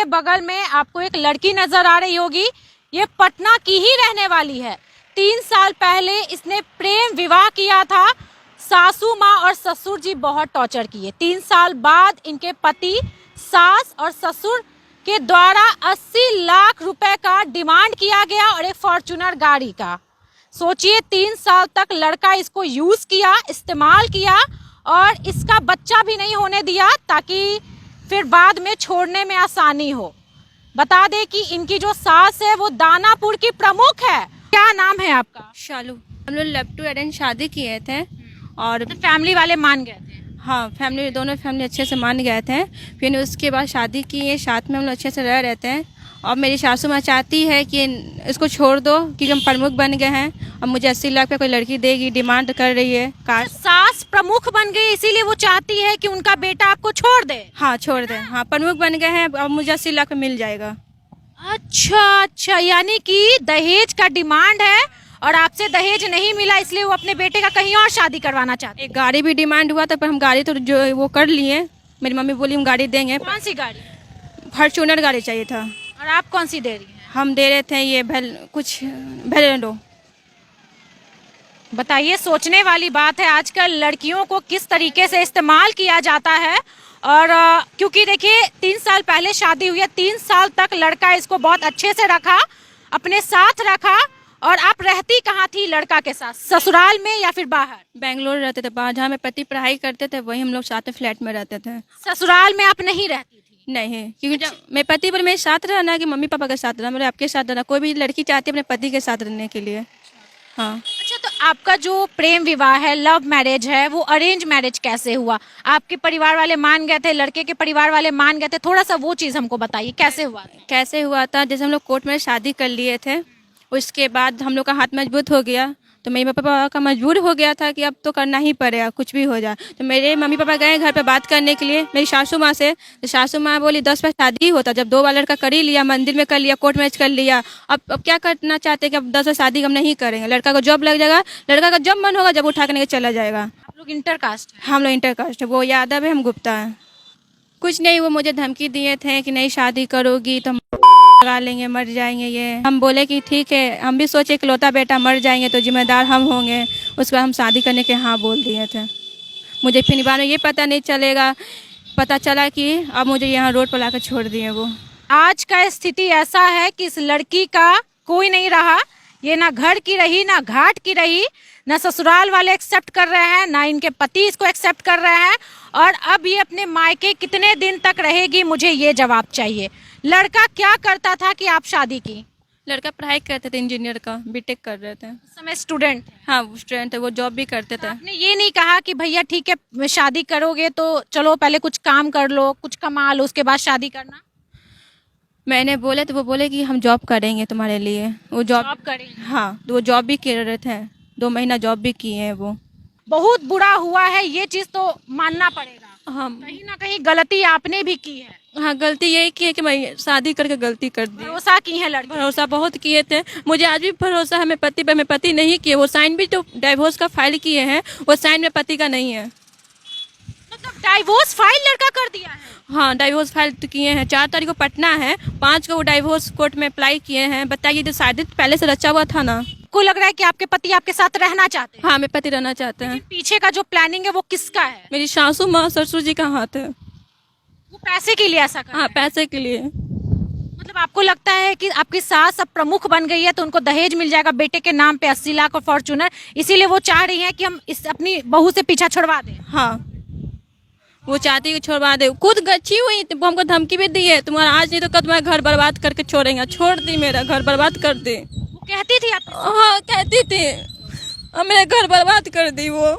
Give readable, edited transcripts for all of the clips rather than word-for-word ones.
बगल में आपको एक लड़की नजर आ रही होगी। ये पटना की ही रहने वाली है। 3 साल पहले इसने प्रेम विवाह किया था। सासू माँ और ससुर जी बहुत टॉर्चर किए। 3 साल बाद इनके पति, सास और ससुर के द्वारा 80 लाख रुपए का डिमांड किया गया और एक फॉर्च्यूनर गाड़ी का। सोचिए, 3 साल तक लड़का इसको यूज किया, इस्तेमाल किया और इसका बच्चा भी नहीं होने दिया ताकि फिर बाद में छोड़ने में आसानी हो। बता दें कि इनकी जो सास है वो दानापुर की प्रमुख है। क्या नाम है आपका? शालू। हम लोग लव टू अरेंज शादी किए थे और तो फैमिली वाले मान गए थे? हाँ, फैमिली, दोनों फैमिली अच्छे से मान गए थे। फिर उसके बाद शादी किए, साथ में हम लोग अच्छे से रह रहे थे। और मेरी सासू माँ चाहती है कि इसको छोड़ दो क्योंकि हम प्रमुख बन गए हैं और मुझे 80 लाख का कोई लड़की देगी, डिमांड कर रही है। कार सास प्रमुख बन गई इसीलिए वो चाहती है कि उनका बेटा आपको छोड़ दे? हाँ, छोड़ दे। हाँ, प्रमुख बन गए हैं, अब मुझे 80 लाख में मिल जाएगा। अच्छा, यानी कि दहेज का डिमांड है और आपसे दहेज नहीं मिला इसलिए वो अपने बेटे का कहीं और शादी करवाना चाहते हैं। एक गाड़ी भी डिमांड हुआ था पर हम गाड़ी तो जो वो कर लिए। मेरी मम्मी बोली हम गाड़ी देंगे। कौन सी गाड़ी? फॉर्च्यूनर गाड़ी चाहिए था। और आप कौन सी दे रही हैं? हम दे रहे थे ये भेलेंडो। बताइए, सोचने वाली बात है आजकल लड़कियों को किस तरीके से इस्तेमाल किया जाता है। और क्योंकि देखिए 3 साल पहले शादी हुई है, 3 साल तक लड़का इसको बहुत अच्छे से रखा, अपने साथ रखा। और आप रहती कहाँ थी लड़का के साथ, ससुराल में या फिर बाहर? बेंगलोर रहते थे, बाहर जहाँ मेरे पति पढ़ाई करते थे वही हम लोग साथ में फ्लैट में रहते थे। ससुराल में आप नहीं रहती थी? नहीं, क्योंकि जब मेरे पति पर मेरे साथ रहना कि मम्मी पापा के साथ रहना, मेरे आपके साथ रहना, कोई भी लड़की चाहती है अपने पति के साथ रहने के लिए। हाँ। अच्छा, तो आपका जो प्रेम विवाह है, लव मैरिज है, वो अरेंज मैरिज कैसे हुआ? आपके परिवार वाले मान गए थे, लड़के के परिवार वाले मान गए थे? थोड़ा सा वो चीज़ हमको बताइए, कैसे हुआ था? कैसे हुआ था, जैसे हम लोग कोर्ट में शादी कर लिए थे, उसके बाद हम लोग का हाथ मजबूत हो गया तो मेरे पापा का मजबूर हो गया था कि अब तो करना ही पड़ेगा, कुछ भी हो जाए। तो मेरे मम्मी पापा गए घर पे बात करने के लिए मेरी सासू माँ से। तो सासू माँ बोली 10 पर शादी ही होता, जब 2 बार लड़का कर ही लिया, मंदिर में कर लिया, कोर्ट मैरिज कर लिया, अब क्या करना चाहते हैं कि अब 10 बार शादी हम नहीं करेंगे। लड़का को जॉब लग जाएगा, लड़का का जब मन होगा जब उठा कर चला जाएगा। आप लोग इंटर कास्ट हैं? हम लोग इंटर कास्ट है, वो यादव है, हम गुप्ता है। कुछ नहीं, वो मुझे धमकी दिए थे कि नहीं शादी करोगी तो लगा लेंगे, मर जाएंगे। ये हम बोले कि ठीक है, हम भी सोचे कि लौता बेटा मर जाएंगे तो जिम्मेदार हम होंगे। उसके बाद हम शादी करने के हाँ बोल दिए थे। मुझे फिर बाद में ये पता नहीं चलेगा, पता चला कि अब मुझे यहाँ रोड पर लाकर छोड़ दिए वो। आज का स्थिति ऐसा है कि इस लड़की का कोई नहीं रहा। ये ना घर की रही, ना घाट की रही, ना ससुराल वाले एक्सेप्ट कर रहे हैं, ना इनके पति इसको एक्सेप्ट कर रहे हैं। और अब ये अपने मायके कितने दिन तक रहेगी, मुझे ये जवाब चाहिए। लड़का क्या करता था कि आप शादी की? लड़का पढ़ाई करते थे, इंजीनियर का बीटेक कर रहे थे। उस समय स्टूडेंट? हाँ, वो स्टूडेंट है, वो जॉब भी करते थे। आपने ये नहीं कहा कि भैया ठीक है शादी करोगे तो चलो पहले कुछ काम कर लो, कुछ कमा लो, उसके बाद शादी करना? मैंने बोले तो वो बोले कि हम जॉब करेंगे तुम्हारे लिए। वो जॉब करेंगे? हाँ, तो वो जॉब भी कर रहे थे, 2 महीना जॉब भी किए हैं वो। बहुत बुरा हुआ है, ये चीज तो मानना पड़ेगा। हाँ, कहीं ना कहीं गलती आपने भी की है। हाँ, गलती यही की है कि मैं शादी करके गलती कर दी। भरोसा की है लड़की? भरोसा बहुत किए थे, मुझे आज भी भरोसा है मेरे पति पर। मेरे पति नहीं किए, वो साइन भी जो डाइवोर्स का फाइल किए हैं वो साइन मेरे पति का नहीं है। मतलब डाइवोर्स फाइल लड़का कर दिया है? हाँ, डाइवोर्स फाइल तो किए हैं। 4 तारीख को पटना है, 5 को वो डाइवोर्स कोर्ट में अप्लाई किए हैं। बताइए, जो शादी पहले से रचा हुआ था ना। को लग रहा है कि आपके पति आपके साथ रहना चाहते हैं? हाँ, मेरे पति रहना चाहते हैं। पीछे का जो प्लानिंग है वो किसका है? मेरी सासू माँ ससुर जी का हाथ है। वो पैसे के लिए ऐसा कर रहे हाँ, हैं? पैसे के लिए। मतलब आपको लगता है कि आपकी सास अब प्रमुख बन गई है तो उनको दहेज मिल जाएगा बेटे के नाम पे 80 लाख और फॉर्च्यूनर, इसीलिए वो चाह रही हैं कि हम इस अपनी बहू से पीछा छुड़वा दें? हाँ, वो चाहती है कि छोड़वा दे। खुद गच्छी हुई तो वो हमको धमकी भी दी है, तुम्हारा आज नहीं तो कल तुम्हारा घर बर्बाद करके छोड़ेंगे। छोड़ दी, मेरा घर बर्बाद कर दी। वो कहती थी आप? हाँ, कहती थी, अब मेरा घर बर्बाद कर दी वो।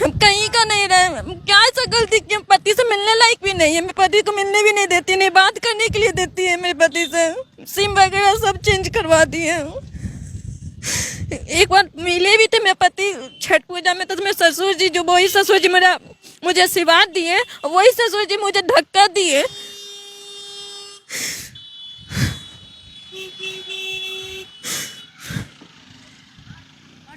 कहीं का नहीं रहे, क्या ऐसा गलती की? पति से मिलने लायक भी नहीं है, मेरे पति को मिलने भी नहीं देती, नहीं बात करने के लिए देती है। मेरे पति से सिम वगैरह सब चेंज करवा दिए। एक बार मिले भी थे मेरे पति छठ पूजा में, तो मेरे ससुर जी, जो वही ससुर जी मेरा मुझे आशीर्वाद दिए, वही ससुर जी मुझे धक्का दिए।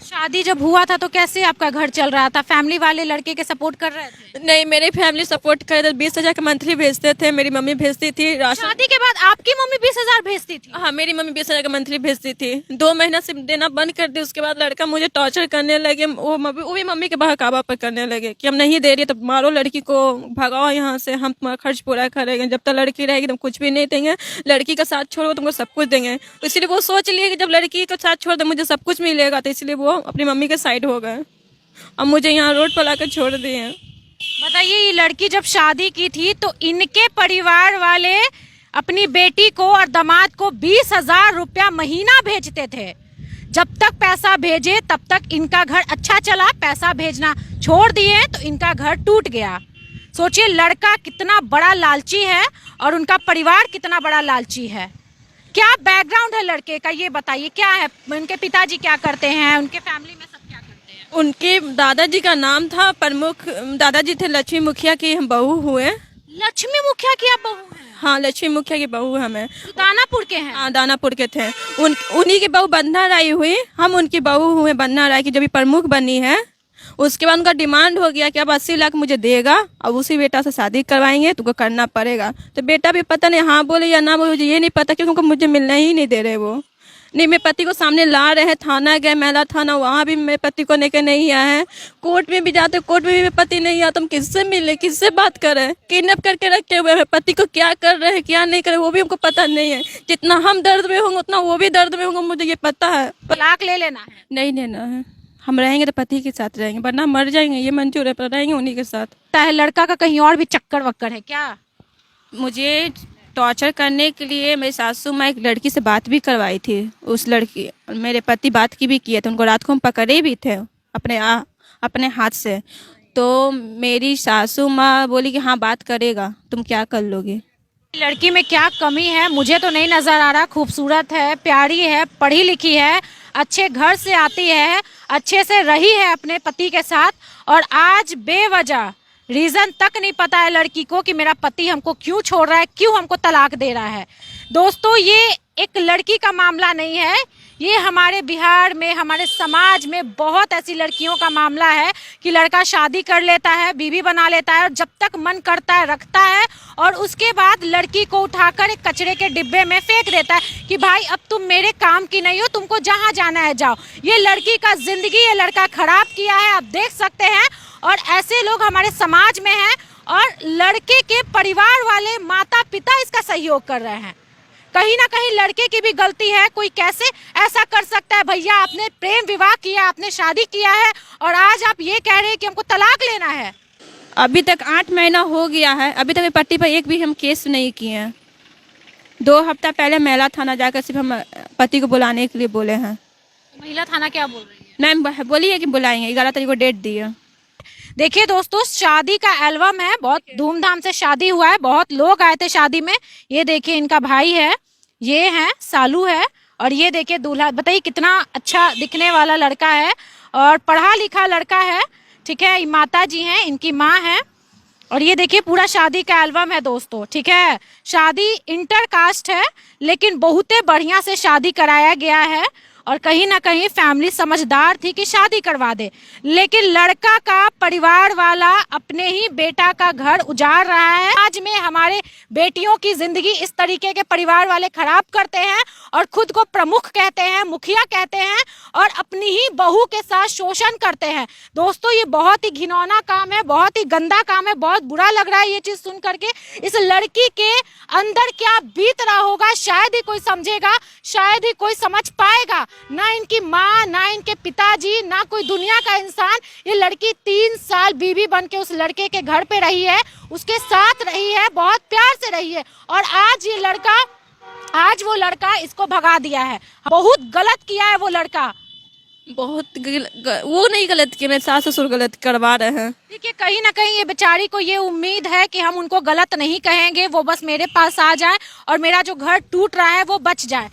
शादी जब हुआ था तो कैसे आपका घर चल रहा था? फैमिली वाले लड़के के सपोर्ट कर रहे थे? नहीं, मेरी फैमिली सपोर्ट करे तो 20,000 का मंथली भेजते थे। मेरी मम्मी भेजती थी राशन। शादी के बाद आपकी मम्मी 20,000 भेजती थी? हाँ, मेरी मम्मी 20,000 का मंथली भेजती थी। 2 महीना से देना बंद कर दी। उसके बाद लड़का मुझे टॉर्चर करने लगे। वो भी मम्मी के बहकावा पर करने लगे कि हम नहीं दे रही तो मारो लड़की को, भगाओ यहाँ से, हम तुम्हारा खर्च पूरा करेंगे। जब तक लड़की रहेगी तुम कुछ भी नहीं देंगे, लड़की का साथ छोड़ो तुमको सब कुछ देंगे। तो इसलिए वो सोच लिए कि जब लड़की का साथ छोड़ दे मुझे सब कुछ मिलेगा, तो इसलिए वो अपनी मम्मी के साइड हो गए। अब मुझे यहाँ रोड पर लाकर छोड़ दिए हैं। बताइए, ये लड़की जब शादी की थी तो इनके परिवार वाले अपनी बेटी को और दामाद को 20,000 रुपया महीना भेजते थे। जब तक पैसा भेजे तब तक इनका घर अच्छा चला, पैसा भेजना छोड़ दिए तो इनका घर टूट गया। सोचिए, लड़का कितना बड़ा लालची है और उनका परिवार कितना बड़ा लालची है। क्या बैकग्राउंड है लड़के का, ये बताइए, क्या है? उनके पिताजी क्या करते हैं? उनके फैमिली में सब क्या करते हैं? उनके दादाजी का नाम था प्रमुख, दादाजी थे लक्ष्मी मुखिया की हम बहू हुए। लक्ष्मी मुखिया की आप बहू हैं? हाँ, लक्ष्मी मुखिया की बहू हमें। दानापुर के हैं? हाँ, दानापुर के थे। उन्हीं की बहू बंधना राय हुई, हम उनकी बहू हुए बंधना राय की जब भी प्रमुख बनी है। उसके बाद उनका डिमांड हो गया कि अब 80 लाख मुझे देगा, अब उसी बेटा से शादी करवाएंगे, तुमको करना पड़ेगा। तो बेटा भी पता नहीं हाँ बोले या ना बोले, मुझे ये नहीं पता क्योंकि उनको मुझे मिलना ही नहीं दे रहे वो। नहीं, मेरे पति को सामने ला रहे हैं, थाना गए, मैला थाना, वहाँ भी मेरे पति को लेकर नहीं आए हैं। कोर्ट में भी जाते, कोर्ट में भी मेरे पति नहीं आता। हम किससे मिले, किससे बात करें? किडनैप करके रखे हुए हैं। पति को क्या कर रहे हैं, क्या नहीं कर रहे, वो भी हमको पता नहीं है। जितना हम दर्द में होंगे उतना वो भी दर्द में होंगे, मुझे ये पता है। तलाक ले लेना है? नहीं लेना है। हम रहेंगे तो पति के साथ रहेंगे, वरना मर जाएंगे, ये मंजूर है, पर रहेंगे उन्हीं के साथ। लड़का का कहीं और भी चक्कर वक्कर है क्या? मुझे टॉर्चर करने के लिए मेरी सासू माँ एक लड़की से बात भी करवाई थी। उस लड़की मेरे पति बात की भी किए थे, उनको रात को हम पकड़े भी थे अपने हाथ से। तो मेरी सासू माँ बोली कि हाँ बात करेगा, तुम क्या कर लोगे। लड़की में क्या कमी है मुझे तो नहीं नजर आ रहा। खूबसूरत है, प्यारी है, पढ़ी लिखी है, अच्छे घर से आती है, अच्छे से रही है अपने पति के साथ, और आज बेवजह रीजन तक नहीं पता है लड़की को कि मेरा पति हमको क्यों छोड़ रहा है, क्यों हमको तलाक दे रहा है। दोस्तों, ये एक लड़की का मामला नहीं है, ये हमारे बिहार में, हमारे समाज में बहुत ऐसी लड़कियों का मामला है कि लड़का शादी कर लेता है, बीवी बना लेता है और जब तक मन करता है रखता है, और उसके बाद लड़की को उठाकर एक कचरे के डिब्बे में फेंक देता है कि भाई अब तुम मेरे काम की नहीं हो, तुमको जहाँ जाना है जाओ। ये लड़की का जिंदगी ये लड़का खराब किया है, आप देख सकते हैं। और ऐसे लोग हमारे समाज में हैं और लड़के के परिवार वाले, माता पिता इसका सहयोग कर रहे हैं। कहीं ना कहीं लड़के की भी गलती है। कोई कैसे ऐसा कर सकता है? भैया, आपने प्रेम विवाह किया, आपने शादी किया है और आज आप ये कह रहे हैं कि हमको तलाक लेना है। अभी तक 8 महीना हो गया है, अभी तक पति पर एक भी हम केस नहीं किए हैं। 2 हफ्ता पहले मैला थाना जाकर सिर्फ हम पति को बुलाने के लिए बोले हैं। महिला थाना क्या बोल रही है? मैम बोली है कि बुलाएंगे, 11 तारीख को डेट दी है। देखिए दोस्तों, शादी का एल्बम है, बहुत धूमधाम से शादी हुआ है, बहुत लोग आए थे शादी में। ये देखिए इनका भाई है, ये है सालू है, और ये देखिए दूल्हा। बताइए कितना अच्छा दिखने वाला लड़का है और पढ़ा लिखा लड़का है। ठीक है, माता जी हैं, इनकी माँ है, और ये देखिए पूरा शादी का एल्बम है दोस्तों। ठीक है, शादी इंटर कास्ट है लेकिन बहुते बढ़िया से शादी कराया गया है, और कहीं ना कहीं फैमिली समझदार थी कि शादी करवा दे। लेकिन लड़का का परिवार वाला अपने ही बेटा का घर उजाड़ रहा है। आज में हमारे बेटियों की जिंदगी इस तरीके के परिवार वाले खराब करते हैं और खुद को प्रमुख कहते हैं, मुखिया कहते हैं, और अपनी ही बहू के साथ शोषण करते हैं। दोस्तों, ये बहुत ही घिनौना काम है, बहुत ही गंदा काम है, बहुत बुरा लग रहा है ये चीज सुन करके। इस लड़की के अंदर क्या बीत रहा होगा शायद ही कोई समझेगा, शायद ही कोई समझ पाएगा। ना इनकी माँ, ना इनके पिताजी, ना कोई दुनिया का इंसान। ये लड़की 3 साल बीवी बन के उस लड़के के घर पे रही है, उसके साथ रही है, बहुत प्यार से रही है, और आज वो लड़का इसको भगा दिया है। बहुत गलत किया है वो लड़का, वो नहीं गलत किया, मेरे सास ससुर गलत करवा रहे हैं। देखिए कहीं ना कहीं ये बेचारी को ये उम्मीद है कि हम उनको गलत नहीं कहेंगे, वो बस मेरे पास आ जाए और मेरा जो घर टूट रहा है वो बच जाए।